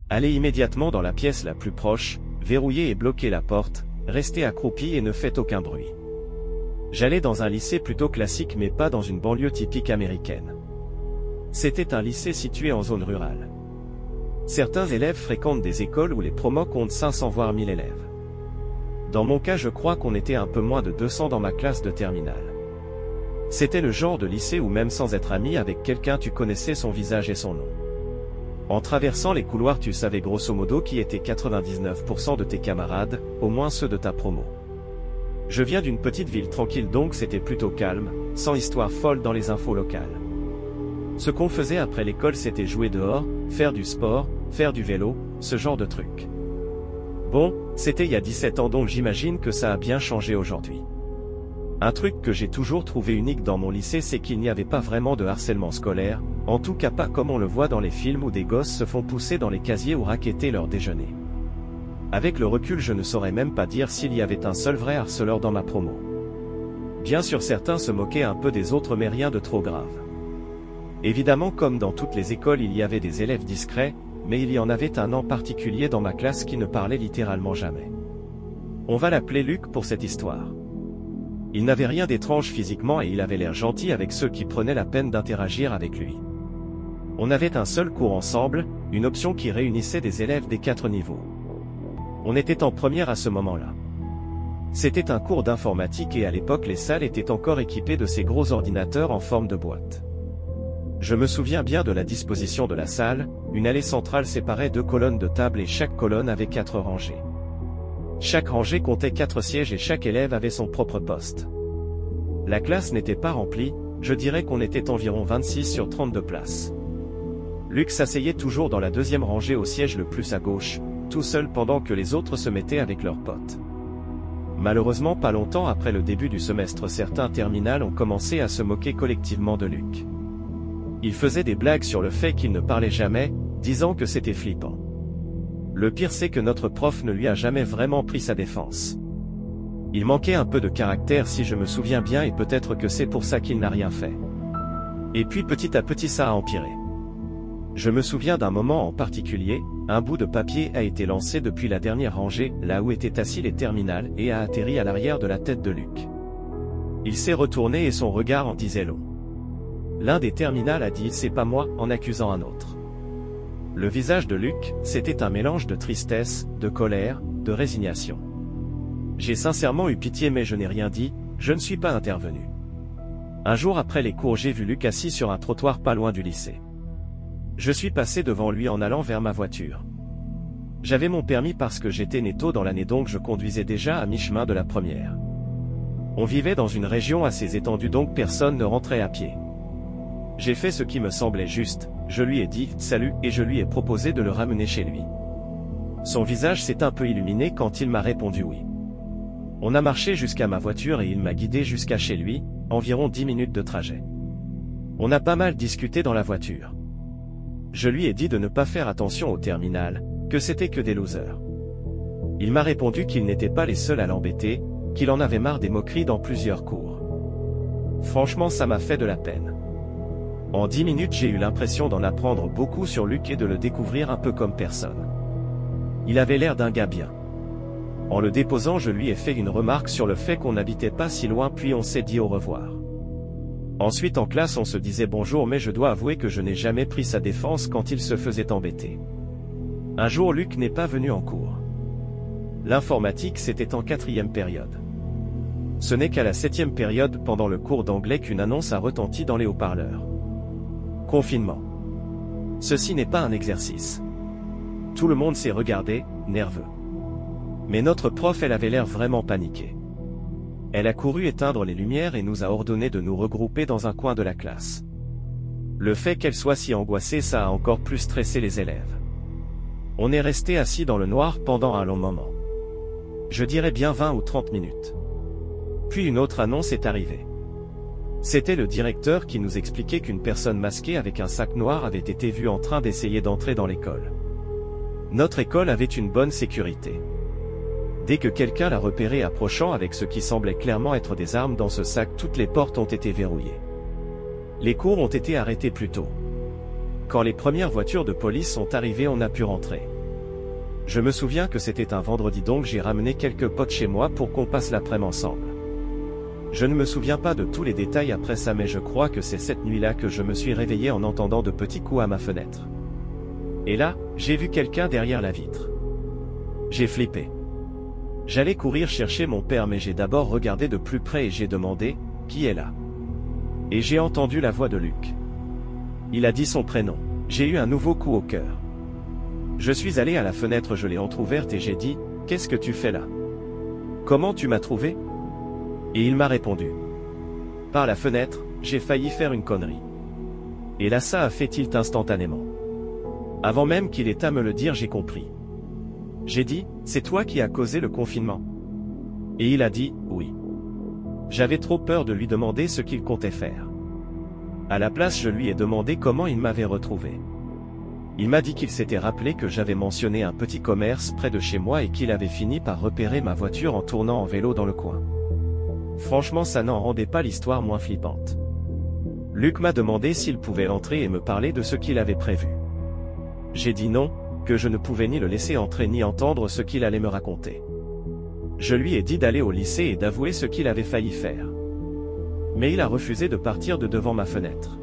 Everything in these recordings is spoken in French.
Allez immédiatement dans la pièce la plus proche, verrouillez et bloquez la porte, restez accroupi et ne faites aucun bruit. J'allais dans un lycée plutôt classique mais pas dans une banlieue typique américaine. C'était un lycée situé en zone rurale. Certains élèves fréquentent des écoles où les promos comptent 500 voire 1000 élèves. Dans mon cas je crois qu'on était un peu moins de 200 dans ma classe de terminale. C'était le genre de lycée où même sans être ami avec quelqu'un tu connaissais son visage et son nom. En traversant les couloirs tu savais grosso modo qui étaient 99% de tes camarades, au moins ceux de ta promo. Je viens d'une petite ville tranquille donc c'était plutôt calme, sans histoire folle dans les infos locales. Ce qu'on faisait après l'école c'était jouer dehors, faire du sport, faire du vélo, ce genre de trucs. Bon, c'était il y a 17 ans donc j'imagine que ça a bien changé aujourd'hui. Un truc que j'ai toujours trouvé unique dans mon lycée c'est qu'il n'y avait pas vraiment de harcèlement scolaire, en tout cas pas comme on le voit dans les films où des gosses se font pousser dans les casiers ou racketter leur déjeuner. Avec le recul je ne saurais même pas dire s'il y avait un seul vrai harceleur dans ma promo. Bien sûr certains se moquaient un peu des autres mais rien de trop grave. Évidemment comme dans toutes les écoles il y avait des élèves discrets, mais il y en avait un en particulier dans ma classe qui ne parlait littéralement jamais. On va l'appeler Luc pour cette histoire. Il n'avait rien d'étrange physiquement et il avait l'air gentil avec ceux qui prenaient la peine d'interagir avec lui. On avait un seul cours ensemble, une option qui réunissait des élèves des 4 niveaux. On était en première à ce moment-là. C'était un cours d'informatique et à l'époque les salles étaient encore équipées de ces gros ordinateurs en forme de boîte. Je me souviens bien de la disposition de la salle, une allée centrale séparait 2 colonnes de tables et chaque colonne avait 4 rangées. Chaque rangée comptait 4 sièges et chaque élève avait son propre poste. La classe n'était pas remplie, je dirais qu'on était environ 26 sur 32 places. Luc s'asseyait toujours dans la 2e rangée au siège le plus à gauche, tout seul pendant que les autres se mettaient avec leurs potes. Malheureusement pas longtemps après le début du semestre certains terminales ont commencé à se moquer collectivement de Luc. Ils faisaient des blagues sur le fait qu'il ne parlait jamais, disant que c'était flippant. Le pire c'est que notre prof ne lui a jamais vraiment pris sa défense. Il manquait un peu de caractère si je me souviens bien et peut-être que c'est pour ça qu'il n'a rien fait. Et puis petit à petit ça a empiré. Je me souviens d'un moment en particulier, un bout de papier a été lancé depuis la dernière rangée, là où étaient assis les terminales, et a atterri à l'arrière de la tête de Luc. Il s'est retourné et son regard en disait long. L'un des terminales a dit « c'est pas moi » en accusant un autre. Le visage de Luc, c'était un mélange de tristesse, de colère, de résignation. J'ai sincèrement eu pitié mais je n'ai rien dit, je ne suis pas intervenu. Un jour après les cours j'ai vu Luc assis sur un trottoir pas loin du lycée. Je suis passé devant lui en allant vers ma voiture. J'avais mon permis parce que j'étais né tôt dans l'année donc je conduisais déjà à mi-chemin de la première. On vivait dans une région assez étendue donc personne ne rentrait à pied. J'ai fait ce qui me semblait juste, je lui ai dit « salut » et je lui ai proposé de le ramener chez lui. Son visage s'est un peu illuminé quand il m'a répondu oui. On a marché jusqu'à ma voiture et il m'a guidé jusqu'à chez lui, environ 10 minutes de trajet. On a pas mal discuté dans la voiture. Je lui ai dit de ne pas faire attention au terminal, que c'était que des losers. Il m'a répondu qu'ils n'étaient pas les seuls à l'embêter, qu'il en avait marre des moqueries dans plusieurs cours. Franchement ça m'a fait de la peine. En 10 minutes j'ai eu l'impression d'en apprendre beaucoup sur Luc et de le découvrir un peu comme personne. Il avait l'air d'un gars bien. En le déposant je lui ai fait une remarque sur le fait qu'on n'habitait pas si loin puis on s'est dit au revoir. Ensuite en classe on se disait bonjour mais je dois avouer que je n'ai jamais pris sa défense quand il se faisait embêter. Un jour Luc n'est pas venu en cours. L'informatique c'était en 4e période. Ce n'est qu'à la 7e période pendant le cours d'anglais qu'une annonce a retenti dans les haut-parleurs. Confinement. Ceci n'est pas un exercice. Tout le monde s'est regardé, nerveux. Mais notre prof elle avait l'air vraiment paniquée. Elle a couru éteindre les lumières et nous a ordonné de nous regrouper dans un coin de la classe. Le fait qu'elle soit si angoissée ça a encore plus stressé les élèves. On est resté assis dans le noir pendant un long moment. Je dirais bien 20 ou 30 minutes. Puis une autre annonce est arrivée. C'était le directeur qui nous expliquait qu'une personne masquée avec un sac noir avait été vue en train d'essayer d'entrer dans l'école. Notre école avait une bonne sécurité. Dès que quelqu'un l'a repéré approchant avec ce qui semblait clairement être des armes dans ce sac, toutes les portes ont été verrouillées. Les cours ont été arrêtés plus tôt. Quand les premières voitures de police sont arrivées, on a pu rentrer. Je me souviens que c'était un vendredi donc j'ai ramené quelques potes chez moi pour qu'on passe l'après-midi ensemble. Je ne me souviens pas de tous les détails après ça mais je crois que c'est cette nuit-là que je me suis réveillé en entendant de petits coups à ma fenêtre. Et là, j'ai vu quelqu'un derrière la vitre. J'ai flippé. J'allais courir chercher mon père mais j'ai d'abord regardé de plus près et j'ai demandé « Qui est là ?» Et j'ai entendu la voix de Luc. Il a dit son prénom. J'ai eu un nouveau coup au cœur. Je suis allé à la fenêtre, je l'ai entrouverte et j'ai dit « Qu'est-ce que tu fais là? Comment tu m'as trouvé ?» Et il m'a répondu. Par la fenêtre, j'ai failli faire une connerie. Et là ça a fait tilt instantanément. Avant même qu'il ait à me le dire j'ai compris. J'ai dit, c'est toi qui as causé le confinement? Et il a dit, oui. J'avais trop peur de lui demander ce qu'il comptait faire. À la place je lui ai demandé comment il m'avait retrouvé. Il m'a dit qu'il s'était rappelé que j'avais mentionné un petit commerce près de chez moi et qu'il avait fini par repérer ma voiture en tournant en vélo dans le coin. Franchement ça n'en rendait pas l'histoire moins flippante. Luc m'a demandé s'il pouvait entrer et me parler de ce qu'il avait prévu. J'ai dit non, que je ne pouvais ni le laisser entrer ni entendre ce qu'il allait me raconter. Je lui ai dit d'aller au lycée et d'avouer ce qu'il avait failli faire. Mais il a refusé de partir de devant ma fenêtre.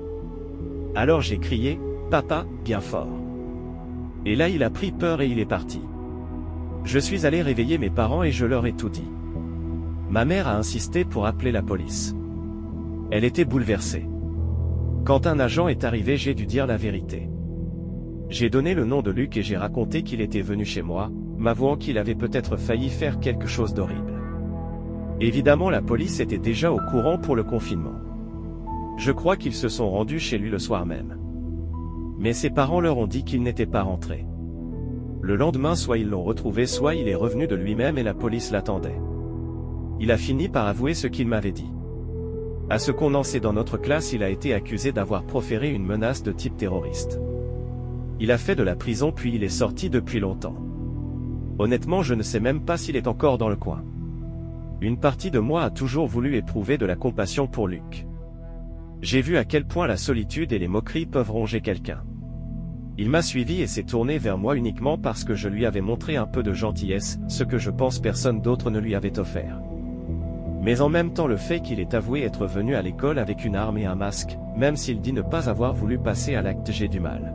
Alors j'ai crié, « Papa », bien fort. Et là il a pris peur et il est parti. Je suis allé réveiller mes parents et je leur ai tout dit. Ma mère a insisté pour appeler la police. Elle était bouleversée. Quand un agent est arrivé j'ai dû dire la vérité. J'ai donné le nom de Luc et j'ai raconté qu'il était venu chez moi, m'avouant qu'il avait peut-être failli faire quelque chose d'horrible. Évidemment la police était déjà au courant pour le confinement. Je crois qu'ils se sont rendus chez lui le soir même. Mais ses parents leur ont dit qu'il n'était pas rentré. Le lendemain soit ils l'ont retrouvé soit il est revenu de lui-même et la police l'attendait. Il a fini par avouer ce qu'il m'avait dit. À ce qu'on en sait dans notre classe il a été accusé d'avoir proféré une menace de type terroriste. Il a fait de la prison puis il est sorti depuis longtemps. Honnêtement je ne sais même pas s'il est encore dans le coin. Une partie de moi a toujours voulu éprouver de la compassion pour Luc. J'ai vu à quel point la solitude et les moqueries peuvent ronger quelqu'un. Il m'a suivi et s'est tourné vers moi uniquement parce que je lui avais montré un peu de gentillesse, ce que je pense personne d'autre ne lui avait offert. Mais en même temps le fait qu'il ait avoué être venu à l'école avec une arme et un masque, même s'il dit ne pas avoir voulu passer à l'acte j'ai du mal.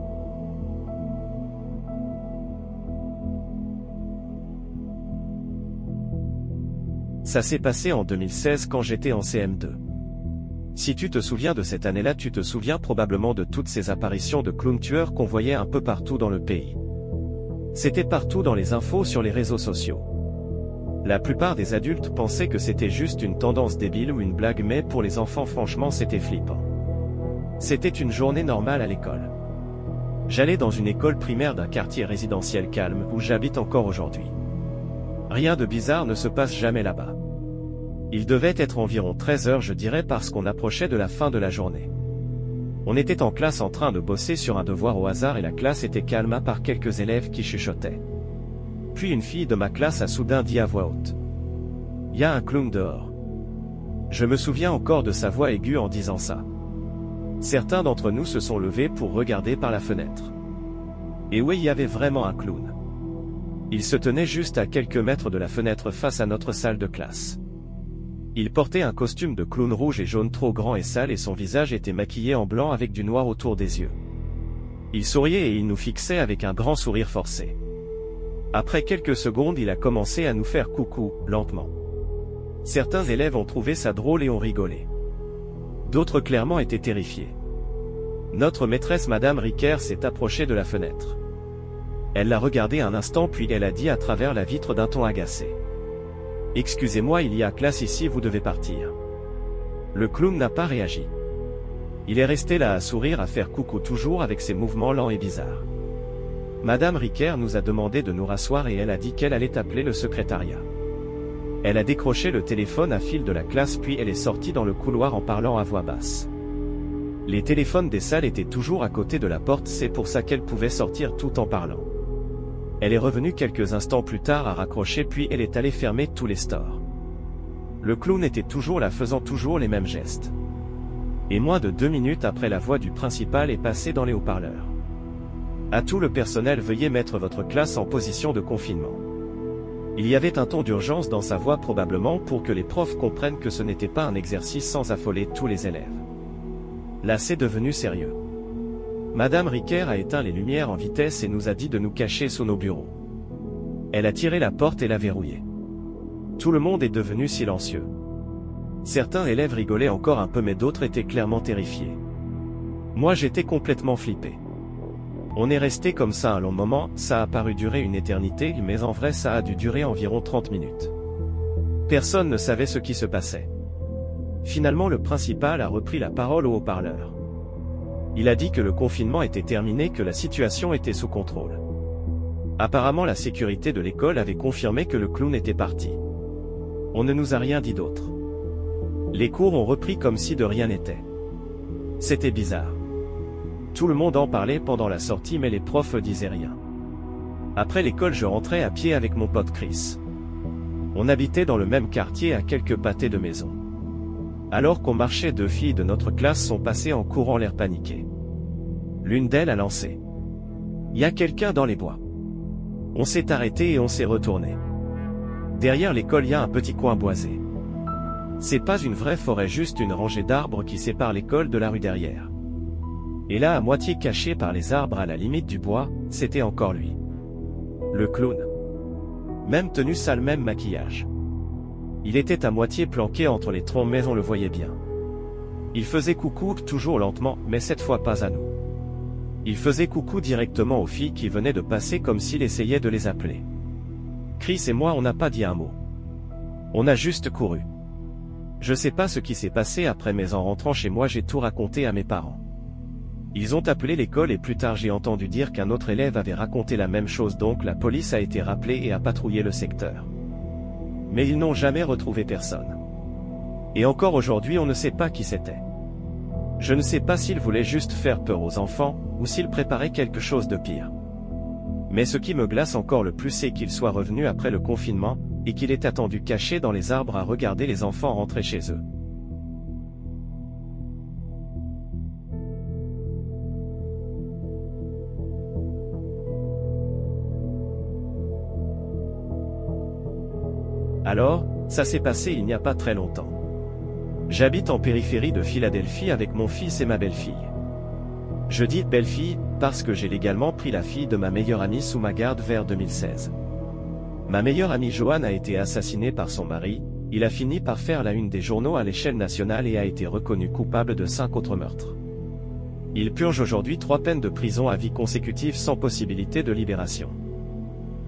Ça s'est passé en 2016 quand j'étais en CM2. Si tu te souviens de cette année-là, tu te souviens probablement de toutes ces apparitions de clowns tueurs qu'on voyait un peu partout dans le pays. C'était partout dans les infos sur les réseaux sociaux. La plupart des adultes pensaient que c'était juste une tendance débile ou une blague mais pour les enfants franchement c'était flippant. C'était une journée normale à l'école. J'allais dans une école primaire d'un quartier résidentiel calme où j'habite encore aujourd'hui. Rien de bizarre ne se passe jamais là-bas. Il devait être environ 13 h je dirais parce qu'on approchait de la fin de la journée. On était en classe en train de bosser sur un devoir au hasard et la classe était calme à part quelques élèves qui chuchotaient. Puis une fille de ma classe a soudain dit à voix haute. « Y a un clown dehors. » Je me souviens encore de sa voix aiguë en disant ça. Certains d'entre nous se sont levés pour regarder par la fenêtre. Et oui, il y avait vraiment un clown. Il se tenait juste à quelques mètres de la fenêtre face à notre salle de classe. Il portait un costume de clown rouge et jaune trop grand et sale et son visage était maquillé en blanc avec du noir autour des yeux. Il souriait et il nous fixait avec un grand sourire forcé. Après quelques secondes il a commencé à nous faire coucou, lentement. Certains élèves ont trouvé ça drôle et ont rigolé. D'autres clairement étaient terrifiés. Notre maîtresse Madame Ricker s'est approchée de la fenêtre. Elle l'a regardé un instant puis elle a dit à travers la vitre d'un ton agacé. « Excusez-moi, il y a classe ici, vous devez partir. » Le clown n'a pas réagi. Il est resté là à sourire, à faire coucou toujours avec ses mouvements lents et bizarres. Madame Ricker nous a demandé de nous rasseoir et elle a dit qu'elle allait appeler le secrétariat. Elle a décroché le téléphone à fil de la classe puis elle est sortie dans le couloir en parlant à voix basse. Les téléphones des salles étaient toujours à côté de la porte, c'est pour ça qu'elle pouvait sortir tout en parlant. Elle est revenue quelques instants plus tard à raccrocher puis elle est allée fermer tous les stores. Le clown était toujours là faisant toujours les mêmes gestes. Et moins de 2 minutes après la voix du principal est passée dans les haut-parleurs. À tout le personnel, veuillez mettre votre classe en position de confinement. Il y avait un ton d'urgence dans sa voix, probablement pour que les profs comprennent que ce n'était pas un exercice sans affoler tous les élèves. Là, c'est devenu sérieux. Madame Riquer a éteint les lumières en vitesse et nous a dit de nous cacher sous nos bureaux. Elle a tiré la porte et l'a verrouillée. Tout le monde est devenu silencieux. Certains élèves rigolaient encore un peu, mais d'autres étaient clairement terrifiés. Moi, j'étais complètement flippé. On est resté comme ça un long moment, ça a paru durer une éternité, mais en vrai ça a dû durer environ 30 minutes. Personne ne savait ce qui se passait. Finalement, le principal a repris la parole au haut-parleur. Il a dit que le confinement était terminé, que la situation était sous contrôle. Apparemment, la sécurité de l'école avait confirmé que le clown était parti. On ne nous a rien dit d'autre. Les cours ont repris comme si de rien n'était. C'était bizarre. Tout le monde en parlait pendant la sortie, mais les profs disaient rien. Après l'école, je rentrais à pied avec mon pote Chris. On habitait dans le même quartier à quelques pâtés de maison. Alors qu'on marchait, 2 filles de notre classe sont passées en courant, l'air paniqué. L'une d'elles a lancé: « Y a quelqu'un dans les bois ?» On s'est arrêté et on s'est retourné. Derrière l'école, y a un petit coin boisé. C'est pas une vraie forêt, juste une rangée d'arbres qui sépare l'école de la rue derrière. Et là, à moitié caché par les arbres à la limite du bois, c'était encore lui. Le clown. Même tenue sale, même maquillage. Il était à moitié planqué entre les troncs, mais on le voyait bien. Il faisait coucou, toujours lentement, mais cette fois pas à nous. Il faisait coucou directement aux filles qui venaient de passer, comme s'il essayait de les appeler. Chris et moi, on n'a pas dit un mot. On a juste couru. Je sais pas ce qui s'est passé après, mais en rentrant chez moi, j'ai tout raconté à mes parents. Ils ont appelé l'école et plus tard j'ai entendu dire qu'un autre élève avait raconté la même chose, donc la police a été rappelée et a patrouillé le secteur. Mais ils n'ont jamais retrouvé personne. Et encore aujourd'hui, on ne sait pas qui c'était. Je ne sais pas s'il voulait juste faire peur aux enfants, ou s'il préparait quelque chose de pire. Mais ce qui me glace encore le plus, c'est qu'il soit revenu après le confinement, et qu'il est attendu caché dans les arbres à regarder les enfants rentrer chez eux. Alors, ça s'est passé il n'y a pas très longtemps. J'habite en périphérie de Philadelphie avec mon fils et ma belle-fille. Je dis belle-fille, parce que j'ai légalement pris la fille de ma meilleure amie sous ma garde vers 2016. Ma meilleure amie Joanne a été assassinée par son mari, il a fini par faire la une des journaux à l'échelle nationale et a été reconnu coupable de 5 autres meurtres. Il purge aujourd'hui 3 peines de prison à vie consécutives sans possibilité de libération.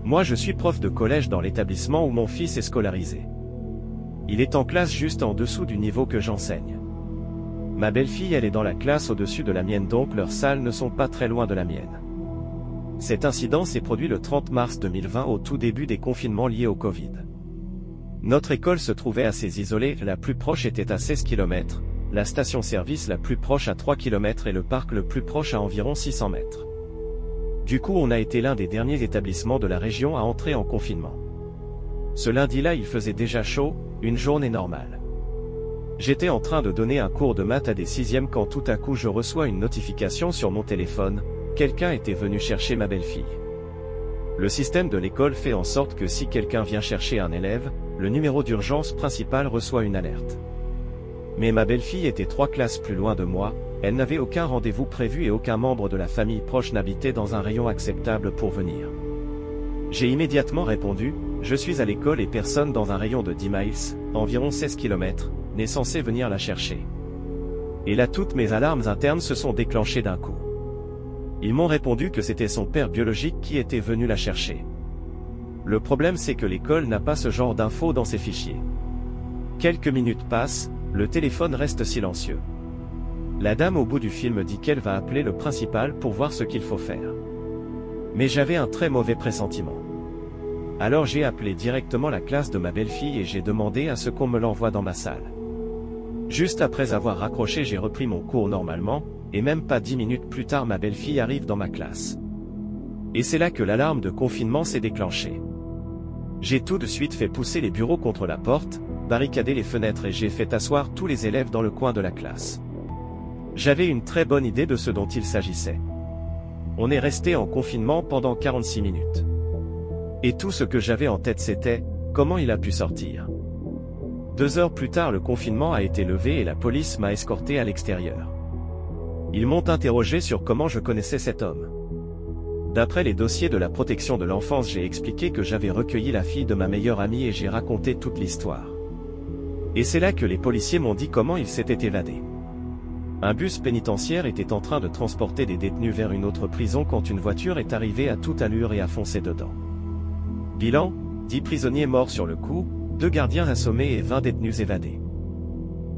Moi, je suis prof de collège dans l'établissement où mon fils est scolarisé. Il est en classe juste en dessous du niveau que j'enseigne. Ma belle-fille, elle est dans la classe au-dessus de la mienne, donc leurs salles ne sont pas très loin de la mienne. Cet incident s'est produit le 30 mars 2020, au tout début des confinements liés au Covid. Notre école se trouvait assez isolée, la plus proche était à 16 km, la station-service la plus proche à 3 km et le parc le plus proche à environ 600 mètres. Du coup, on a été l'un des derniers établissements de la région à entrer en confinement. Ce lundi-là, il faisait déjà chaud, une journée normale. J'étais en train de donner un cours de maths à des 6e quand tout à coup je reçois une notification sur mon téléphone, quelqu'un était venu chercher ma belle-fille. Le système de l'école fait en sorte que si quelqu'un vient chercher un élève, le numéro d'urgence principal reçoit une alerte. Mais ma belle-fille était 3 classes plus loin de moi, elle n'avait aucun rendez-vous prévu et aucun membre de la famille proche n'habitait dans un rayon acceptable pour venir. J'ai immédiatement répondu, je suis à l'école et personne dans un rayon de 10 miles, environ 16 km, n'est censé venir la chercher. Et là, toutes mes alarmes internes se sont déclenchées d'un coup. Ils m'ont répondu que c'était son père biologique qui était venu la chercher. Le problème, c'est que l'école n'a pas ce genre d'infos dans ses fichiers. Quelques minutes passent, le téléphone reste silencieux. La dame au bout du fil me dit qu'elle va appeler le principal pour voir ce qu'il faut faire. Mais j'avais un très mauvais pressentiment. Alors j'ai appelé directement la classe de ma belle-fille et j'ai demandé à ce qu'on me l'envoie dans ma salle. Juste après avoir raccroché, j'ai repris mon cours normalement, et même pas 10 minutes plus tard, ma belle-fille arrive dans ma classe. Et c'est là que l'alarme de confinement s'est déclenchée. J'ai tout de suite fait pousser les bureaux contre la porte, barricadé les fenêtres et j'ai fait asseoir tous les élèves dans le coin de la classe. J'avais une très bonne idée de ce dont il s'agissait. On est resté en confinement pendant 46 minutes. Et tout ce que j'avais en tête c'était, comment il a pu sortir. 2 heures plus tard le confinement a été levé et la police m'a escorté à l'extérieur. Ils m'ont interrogé sur comment je connaissais cet homme. D'après les dossiers de la protection de l'enfance, j'ai expliqué que j'avais recueilli la fille de ma meilleure amie et j'ai raconté toute l'histoire. Et c'est là que les policiers m'ont dit comment il s'était évadé. Un bus pénitentiaire était en train de transporter des détenus vers une autre prison quand une voiture est arrivée à toute allure et a foncé dedans. Bilan, 10 prisonniers morts sur le coup, 2 gardiens assommés et 20 détenus évadés.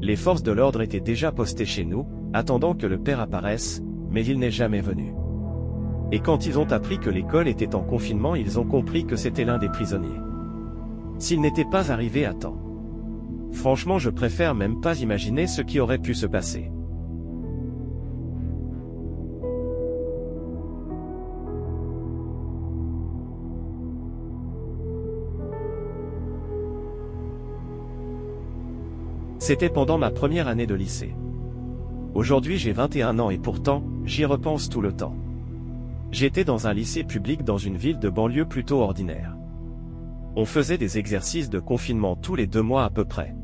Les forces de l'ordre étaient déjà postées chez nous, attendant que le père apparaisse, mais il n'est jamais venu. Et quand ils ont appris que l'école était en confinement, ils ont compris que c'était l'un des prisonniers. S'il n'était pas arrivé à temps. Franchement, je préfère même pas imaginer ce qui aurait pu se passer. C'était pendant ma première année de lycée. Aujourd'hui j'ai 21 ans et pourtant, j'y repense tout le temps. J'étais dans un lycée public dans une ville de banlieue plutôt ordinaire. On faisait des exercices de confinement tous les 2 mois à peu près.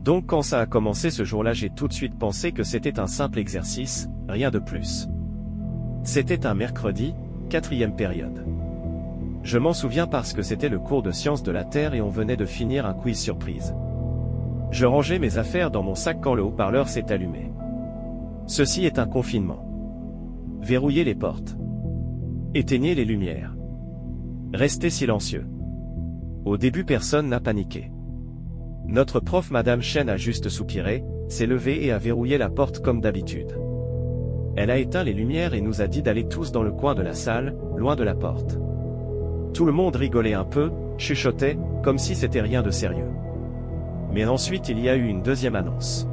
Donc quand ça a commencé ce jour-là, j'ai tout de suite pensé que c'était un simple exercice, rien de plus. C'était un mercredi, 4e période. Je m'en souviens parce que c'était le cours de sciences de la Terre et on venait de finir un quiz surprise. Je rangeais mes affaires dans mon sac quand le haut-parleur s'est allumé. Ceci est un confinement. Verrouillez les portes. Éteignez les lumières. Restez silencieux. Au début personne n'a paniqué. Notre prof Madame Chen a juste soupiré, s'est levée et a verrouillé la porte comme d'habitude. Elle a éteint les lumières et nous a dit d'aller tous dans le coin de la salle, loin de la porte. Tout le monde rigolait un peu, chuchotait, comme si c'était rien de sérieux. Mais ensuite il y a eu une deuxième annonce.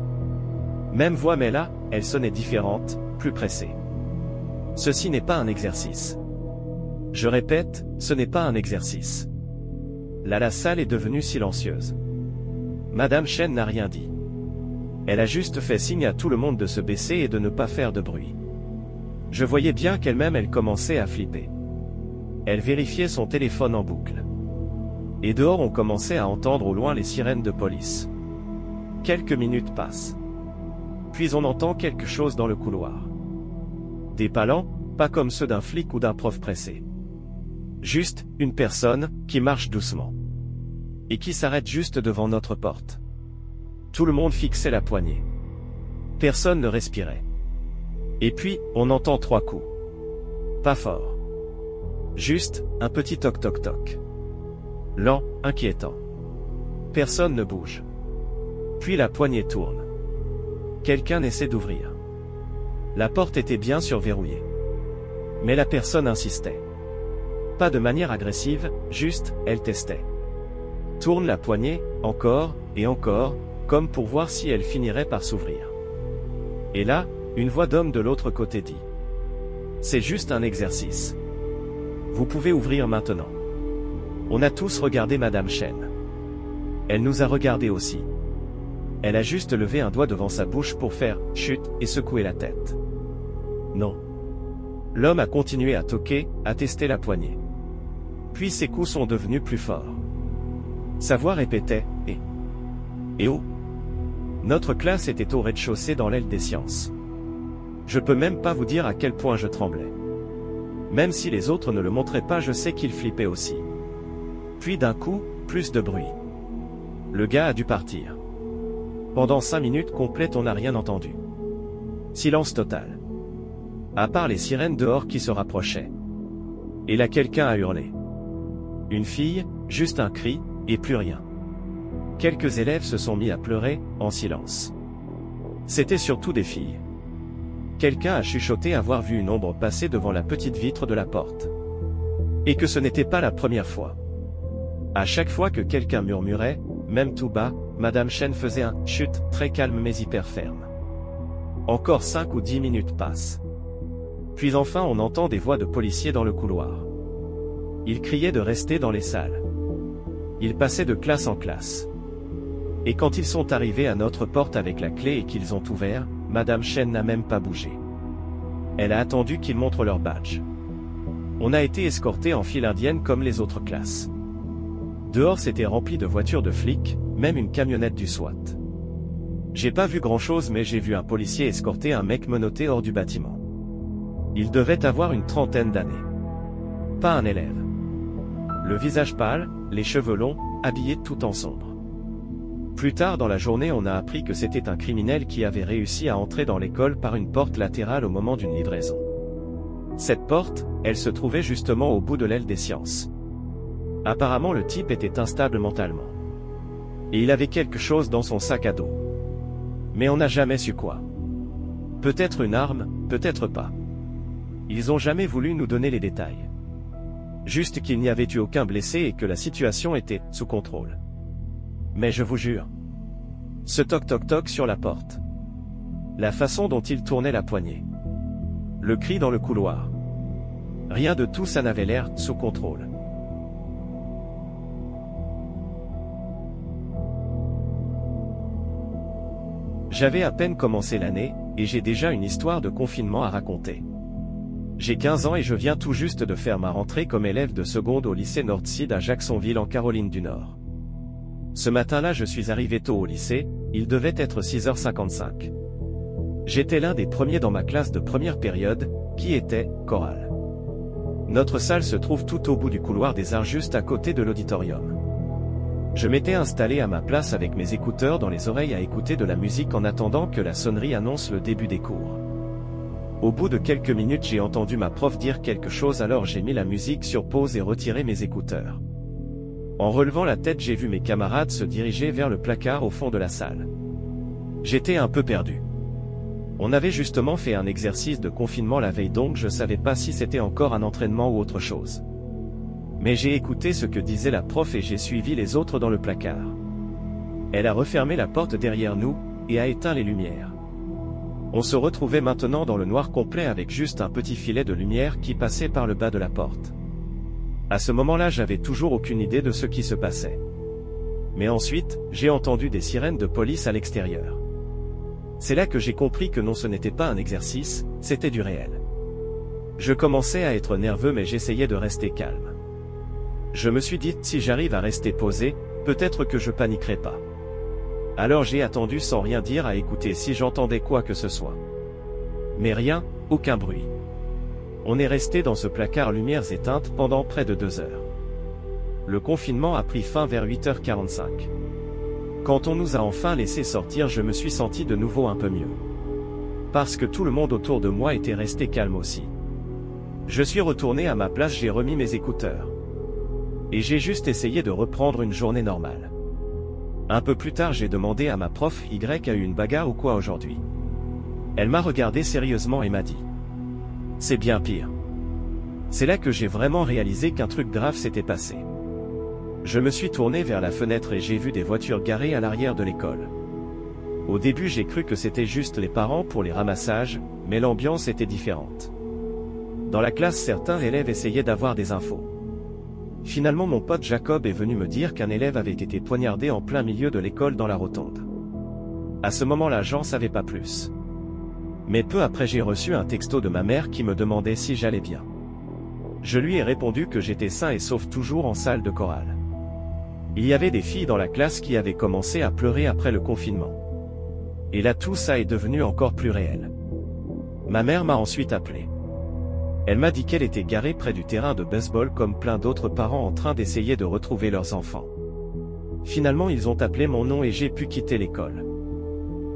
Même voix mais là, elle sonnait différente, plus pressée. Ceci n'est pas un exercice. Je répète, ce n'est pas un exercice. Là la salle est devenue silencieuse. Madame Chen n'a rien dit. Elle a juste fait signe à tout le monde de se baisser et de ne pas faire de bruit. Je voyais bien qu'elle-même elle commençait à flipper. Elle vérifiait son téléphone en boucle. Et dehors on commençait à entendre au loin les sirènes de police. Quelques minutes passent. Puis on entend quelque chose dans le couloir. Des pas lents, pas comme ceux d'un flic ou d'un prof pressé. Juste, une personne, qui marche doucement. Et qui s'arrête juste devant notre porte. Tout le monde fixait la poignée. Personne ne respirait. Et puis, on entend 3 coups. Pas fort. Juste, un petit toc toc toc. Lent, inquiétant. Personne ne bouge. Puis la poignée tourne. Quelqu'un essaie d'ouvrir. La porte était bien sûr verrouillée. Mais la personne insistait. Pas de manière agressive, juste, elle testait. Tourne la poignée, encore, et encore, comme pour voir si elle finirait par s'ouvrir. Et là, une voix d'homme de l'autre côté dit. C'est juste un exercice. Vous pouvez ouvrir maintenant. On a tous regardé Madame Chen. Elle nous a regardés aussi. Elle a juste levé un doigt devant sa bouche pour faire « chut » et secouer la tête. Non. L'homme a continué à toquer, à tester la poignée. Puis ses coups sont devenus plus forts. Sa voix répétait « Et oh !» Notre classe était au rez-de-chaussée dans l'aile des sciences. Je peux même pas vous dire à quel point je tremblais. Même si les autres ne le montraient pas, je sais qu'ils flippaient aussi. Puis d'un coup, plus de bruit. Le gars a dû partir. Pendant 5 minutes complètes on n'a rien entendu. Silence total. À part les sirènes dehors qui se rapprochaient. Et là quelqu'un a hurlé. Une fille, juste un cri, et plus rien. Quelques élèves se sont mis à pleurer, en silence. C'était surtout des filles. Quelqu'un a chuchoté avoir vu une ombre passer devant la petite vitre de la porte. Et que ce n'était pas la première fois. À chaque fois que quelqu'un murmurait, même tout bas, Madame Chen faisait un « chut » très calme mais hyper ferme. Encore 5 ou 10 minutes passent. Puis enfin on entend des voix de policiers dans le couloir. Ils criaient de rester dans les salles. Ils passaient de classe en classe. Et quand ils sont arrivés à notre porte avec la clé et qu'ils ont ouvert, Madame Chen n'a même pas bougé. Elle a attendu qu'ils montrent leur badge. On a été escortés en file indienne comme les autres classes. Dehors c'était rempli de voitures de flics, même une camionnette du SWAT. J'ai pas vu grand-chose mais j'ai vu un policier escorter un mec menotté hors du bâtiment. Il devait avoir une trentaine d'années. Pas un élève. Le visage pâle, les cheveux longs, habillé tout en sombre. Plus tard dans la journée on a appris que c'était un criminel qui avait réussi à entrer dans l'école par une porte latérale au moment d'une livraison. Cette porte, elle se trouvait justement au bout de l'aile des sciences. Apparemment le type était instable mentalement. Et il avait quelque chose dans son sac à dos. Mais on n'a jamais su quoi. Peut-être une arme, peut-être pas. Ils ont jamais voulu nous donner les détails. Juste qu'il n'y avait eu aucun blessé et que la situation était sous contrôle. Mais je vous jure. Ce toc-toc-toc sur la porte. La façon dont il tournait la poignée. Le cri dans le couloir. Rien de tout ça n'avait l'air sous contrôle. J'avais à peine commencé l'année, et j'ai déjà une histoire de confinement à raconter. J'ai 15 ans et je viens tout juste de faire ma rentrée comme élève de seconde au lycée Northside à Jacksonville en Caroline du Nord. Ce matin-là je suis arrivé tôt au lycée, il devait être 6h55. J'étais l'un des premiers dans ma classe de première période, qui était chorale. Notre salle se trouve tout au bout du couloir des arts juste à côté de l'auditorium. Je m'étais installé à ma place avec mes écouteurs dans les oreilles à écouter de la musique en attendant que la sonnerie annonce le début des cours. Au bout de quelques minutes j'ai entendu ma prof dire quelque chose alors j'ai mis la musique sur pause et retiré mes écouteurs. En relevant la tête j'ai vu mes camarades se diriger vers le placard au fond de la salle. J'étais un peu perdu. On avait justement fait un exercice de confinement la veille donc je savais pas si c'était encore un entraînement ou autre chose. Mais j'ai écouté ce que disait la prof et j'ai suivi les autres dans le placard. Elle a refermé la porte derrière nous, et a éteint les lumières. On se retrouvait maintenant dans le noir complet avec juste un petit filet de lumière qui passait par le bas de la porte. À ce moment-là j'avais toujours aucune idée de ce qui se passait. Mais ensuite, j'ai entendu des sirènes de police à l'extérieur. C'est là que j'ai compris que non ce n'était pas un exercice, c'était du réel. Je commençais à être nerveux mais j'essayais de rester calme. Je me suis dit, si j'arrive à rester posé, peut-être que je paniquerai pas. Alors j'ai attendu sans rien dire à écouter si j'entendais quoi que ce soit. Mais rien, aucun bruit. On est resté dans ce placard lumières éteintes pendant près de 2 heures. Le confinement a pris fin vers 8h45. Quand on nous a enfin laissé sortir je me suis senti de nouveau un peu mieux. Parce que tout le monde autour de moi était resté calme aussi. Je suis retourné à ma place, j'ai remis mes écouteurs. Et j'ai juste essayé de reprendre une journée normale. Un peu plus tard j'ai demandé à ma prof Y a eu une bagarre ou quoi aujourd'hui. Elle m'a regardé sérieusement et m'a dit. C'est bien pire. C'est là que j'ai vraiment réalisé qu'un truc grave s'était passé. Je me suis tourné vers la fenêtre et j'ai vu des voitures garées à l'arrière de l'école. Au début j'ai cru que c'était juste les parents pour les ramassages, mais l'ambiance était différente. Dans la classe certains élèves essayaient d'avoir des infos. Finalement mon pote Jacob est venu me dire qu'un élève avait été poignardé en plein milieu de l'école dans la rotonde. À ce moment-là j'en savais pas plus. Mais peu après j'ai reçu un texto de ma mère qui me demandait si j'allais bien. Je lui ai répondu que j'étais sain et sauf toujours en salle de chorale. Il y avait des filles dans la classe qui avaient commencé à pleurer après le confinement. Et là tout ça est devenu encore plus réel. Ma mère m'a ensuite appelé. Elle m'a dit qu'elle était garée près du terrain de baseball comme plein d'autres parents en train d'essayer de retrouver leurs enfants. Finalement ils ont appelé mon nom et j'ai pu quitter l'école.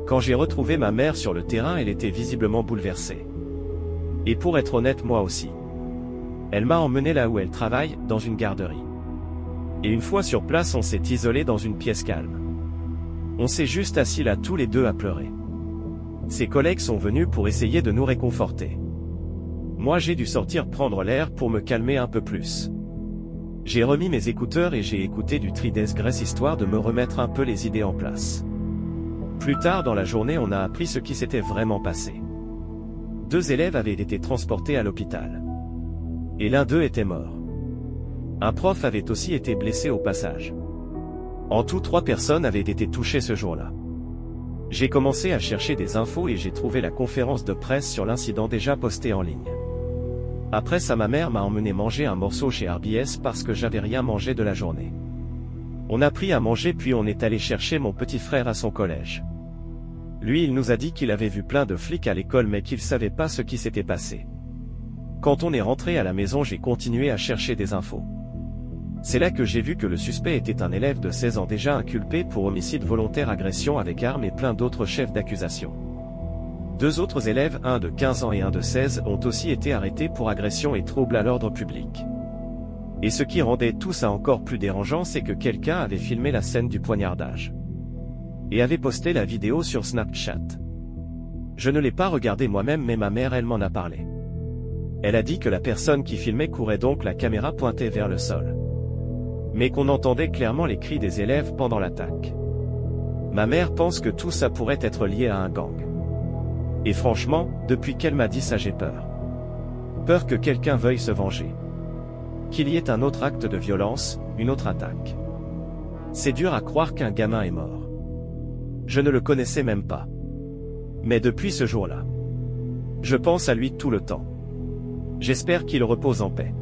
Quand j'ai retrouvé ma mère sur le terrain elle était visiblement bouleversée. Et pour être honnête moi aussi. Elle m'a emmené là où elle travaille, dans une garderie. Et une fois sur place on s'est isolé dans une pièce calme. On s'est juste assis là tous les deux à pleurer. Ses collègues sont venus pour essayer de nous réconforter. Moi j'ai dû sortir prendre l'air pour me calmer un peu plus. J'ai remis mes écouteurs et j'ai écouté du Trident Grace histoire de me remettre un peu les idées en place. Plus tard dans la journée on a appris ce qui s'était vraiment passé. 2 élèves avaient été transportés à l'hôpital. Et l'un d'eux était mort. Un prof avait aussi été blessé au passage. En tout 3 personnes avaient été touchées ce jour-là. J'ai commencé à chercher des infos et j'ai trouvé la conférence de presse sur l'incident déjà postée en ligne. Après ça, ma mère m'a emmené manger un morceau chez RBS parce que j'avais rien mangé de la journée. On a pris à manger puis on est allé chercher mon petit frère à son collège. Lui, il nous a dit qu'il avait vu plein de flics à l'école mais qu'il savait pas ce qui s'était passé. Quand on est rentré à la maison, j'ai continué à chercher des infos. C'est là que j'ai vu que le suspect était un élève de 16 ans déjà inculpé pour homicide volontaire, agression avec arme et plein d'autres chefs d'accusation. 2 autres élèves, un de 15 ans et un de 16, ont aussi été arrêtés pour agression et trouble à l'ordre public. Et ce qui rendait tout ça encore plus dérangeant, c'est que quelqu'un avait filmé la scène du poignardage. Et avait posté la vidéo sur Snapchat. Je ne l'ai pas regardé moi-même mais ma mère, elle m'en a parlé. Elle a dit que la personne qui filmait courait donc la caméra pointée vers le sol. Mais qu'on entendait clairement les cris des élèves pendant l'attaque. Ma mère pense que tout ça pourrait être lié à un gang. Et franchement, depuis qu'elle m'a dit ça, j'ai peur. Peur que quelqu'un veuille se venger. Qu'il y ait un autre acte de violence, une autre attaque. C'est dur à croire qu'un gamin est mort. Je ne le connaissais même pas. Mais depuis ce jour-là, je pense à lui tout le temps. J'espère qu'il repose en paix.